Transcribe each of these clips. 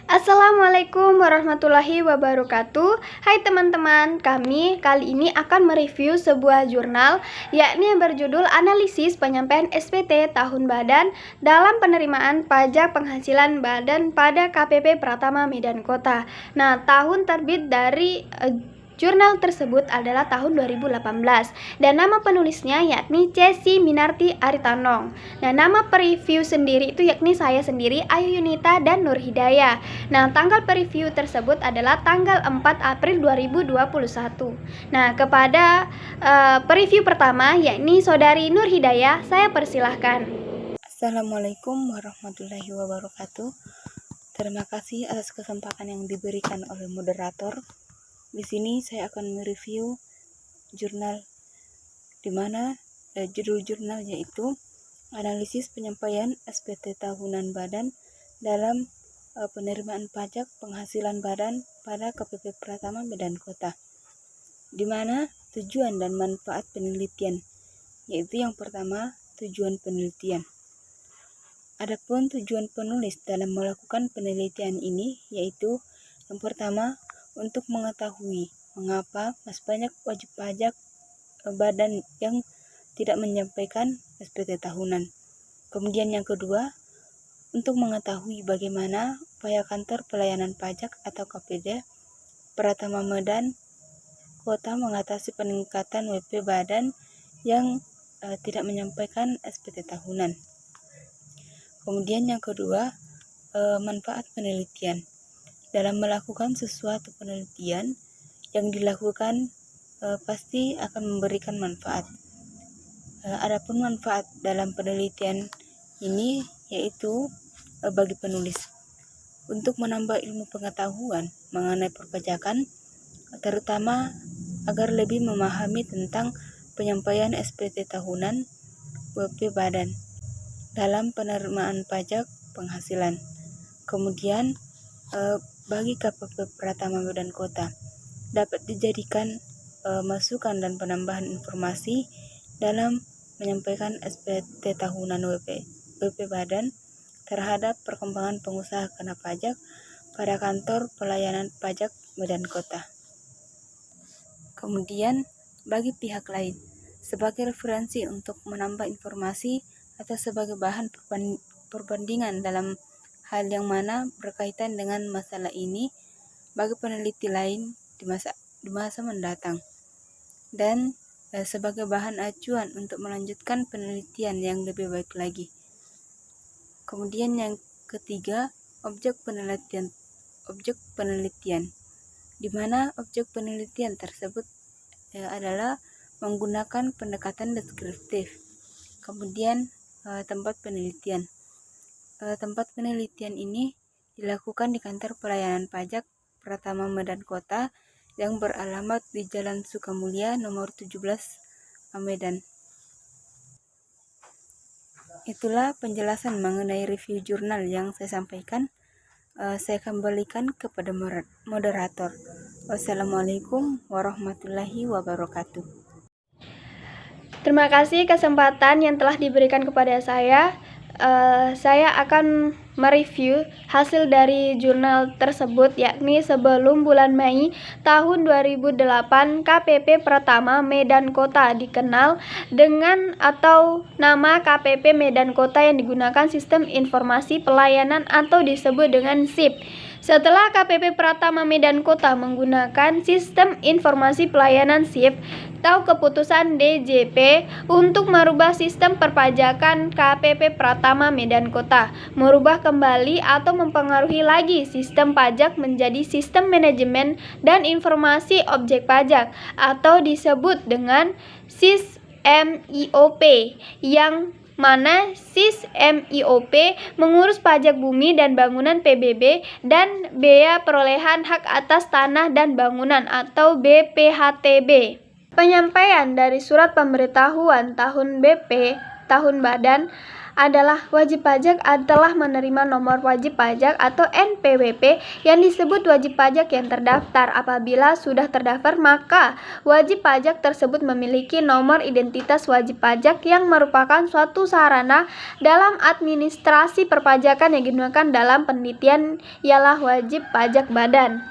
Assalamualaikum warahmatullahi wabarakatuh. Hai teman-teman, kami kali ini akan mereview sebuah jurnal yakni yang berjudul Analisis Penyampaian SPT Tahun Badan dalam Penerimaan Pajak Penghasilan Badan pada KPP Pratama Medan Kota. Nah, tahun terbit dari jurnal tersebut adalah tahun 2018 dan nama penulisnya yakni Cesi Minarti Aritanong. Nah, nama preview sendiri itu yakni saya sendiri, Ayu Yunita dan Nur Hidayah. Nah, tanggal preview tersebut adalah tanggal 4 April 2021. Nah, kepada preview pertama yakni Saudari Nur Hidayah, saya persilahkan. Assalamualaikum warahmatullahi wabarakatuh. Terima kasih atas kesempatan yang diberikan oleh moderator. Di sini saya akan mereview jurnal di mana judul jurnal yaitu Analisis Penyampaian SPT Tahunan Badan dalam Penerimaan Pajak Penghasilan Badan pada KPP Pratama Medan Kota. Di mana tujuan dan manfaat penelitian, yaitu yang pertama tujuan penelitian. Adapun tujuan penulis dalam melakukan penelitian ini yaitu yang pertama untuk mengetahui mengapa masih banyak wajib pajak badan yang tidak menyampaikan SPT tahunan. Kemudian yang kedua, untuk mengetahui bagaimana upaya kantor pelayanan pajak atau KPD Pratama Medan Kota mengatasi peningkatan WP badan yang tidak menyampaikan SPT tahunan. Kemudian yang kedua, manfaat penelitian. Dalam melakukan sesuatu penelitian yang dilakukan pasti akan memberikan manfaat. Adapun manfaat dalam penelitian ini yaitu bagi penulis untuk menambah ilmu pengetahuan mengenai perpajakan, terutama agar lebih memahami tentang penyampaian SPT tahunan WP badan dalam penerimaan pajak penghasilan. Kemudian bagi KPP Pratama Medan Kota dapat dijadikan masukan dan penambahan informasi dalam menyampaikan SPT tahunan WP badan terhadap perkembangan pengusaha kena pajak pada kantor pelayanan pajak Medan Kota. Kemudian bagi pihak lain sebagai referensi untuk menambah informasi atau sebagai bahan perbandingan dalam hal yang mana berkaitan dengan masalah ini bagi peneliti lain di masa mendatang, dan sebagai bahan acuan untuk melanjutkan penelitian yang lebih baik lagi. Kemudian yang ketiga, objek penelitian, di mana objek penelitian tersebut adalah menggunakan pendekatan deskriptif. Kemudian tempat penelitian. Tempat penelitian ini dilakukan di kantor pelayanan pajak Pratama Medan Kota yang beralamat di Jalan Sukamulya nomor 17 Medan. Itulah penjelasan mengenai review jurnal yang saya sampaikan. Saya kembalikan kepada moderator. Wassalamualaikum warahmatullahi wabarakatuh. Terima kasih kesempatan yang telah diberikan kepada saya. Saya akan mereview hasil dari jurnal tersebut yakni sebelum bulan Mei tahun 2008 KPP Pratama Medan Kota dikenal dengan atau nama KPP Medan Kota yang digunakan Sistem Informasi Pelayanan atau disebut dengan SIP. Setelah KPP Pratama Medan Kota menggunakan Sistem Informasi Pelayanan SIP atau keputusan DJP untuk merubah sistem perpajakan KPP Pratama Medan Kota, merubah kembali atau mempengaruhi lagi sistem pajak menjadi Sistem Manajemen dan Informasi Objek Pajak atau disebut dengan SIS-MIOP, yang mana SIS-MIOP mengurus pajak bumi dan bangunan PBB dan bea perolehan hak atas tanah dan bangunan atau BPHTB. Penyampaian dari surat pemberitahuan tahun BP tahun badan adalah wajib pajak adalah menerima nomor wajib pajak atau NPWP yang disebut wajib pajak yang terdaftar. Apabila sudah terdaftar, maka wajib pajak tersebut memiliki nomor identitas wajib pajak yang merupakan suatu sarana dalam administrasi perpajakan yang digunakan dalam penelitian ialah wajib pajak badan.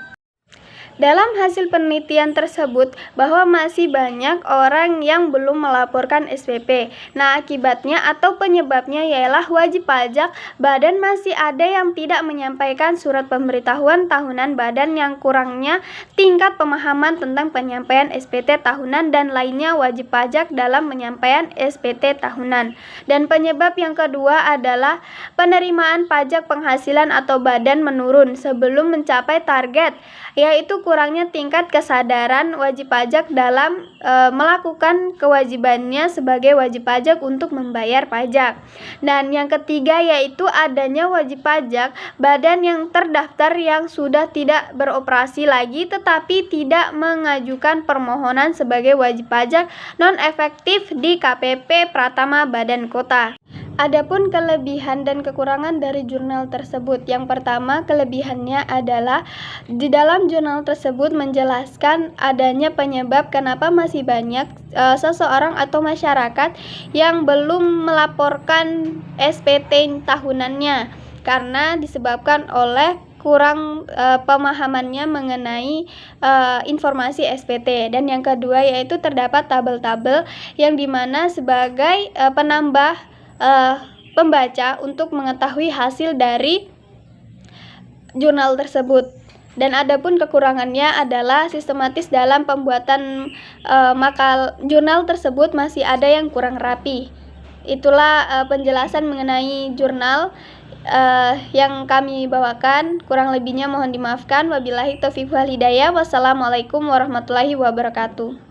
Dalam hasil penelitian tersebut bahwa masih banyak orang yang belum melaporkan SPP. Nah, akibatnya atau penyebabnya ialah wajib pajak badan masih ada yang tidak menyampaikan surat pemberitahuan tahunan badan, yang kurangnya tingkat pemahaman tentang penyampaian SPT tahunan dan lainnya wajib pajak dalam penyampaian SPT tahunan. Dan penyebab yang kedua adalah penerimaan pajak penghasilan atau badan menurun sebelum mencapai target, yaitu kurangnya tingkat kesadaran wajib pajak dalam melakukan kewajibannya sebagai wajib pajak untuk membayar pajak. Dan yang ketiga yaitu adanya wajib pajak badan yang terdaftar yang sudah tidak beroperasi lagi tetapi tidak mengajukan permohonan sebagai wajib pajak non-efektif di KPP Pratama Badan Kota. Adapun kelebihan dan kekurangan dari jurnal tersebut. Yang pertama, kelebihannya adalah di dalam jurnal tersebut menjelaskan adanya penyebab kenapa masih banyak seseorang atau masyarakat yang belum melaporkan SPT tahunannya karena disebabkan oleh kurang pemahamannya mengenai informasi SPT. Dan yang kedua yaitu terdapat tabel-tabel yang dimana sebagai penambah pembaca untuk mengetahui hasil dari jurnal tersebut. Dan adapun kekurangannya adalah sistematis dalam pembuatan jurnal tersebut masih ada yang kurang rapi. Itulah penjelasan mengenai jurnal yang kami bawakan. Kurang lebihnya mohon dimaafkan. Wabillahi taufiq wal hidayah. Wassalamualaikum warahmatullahi wabarakatuh.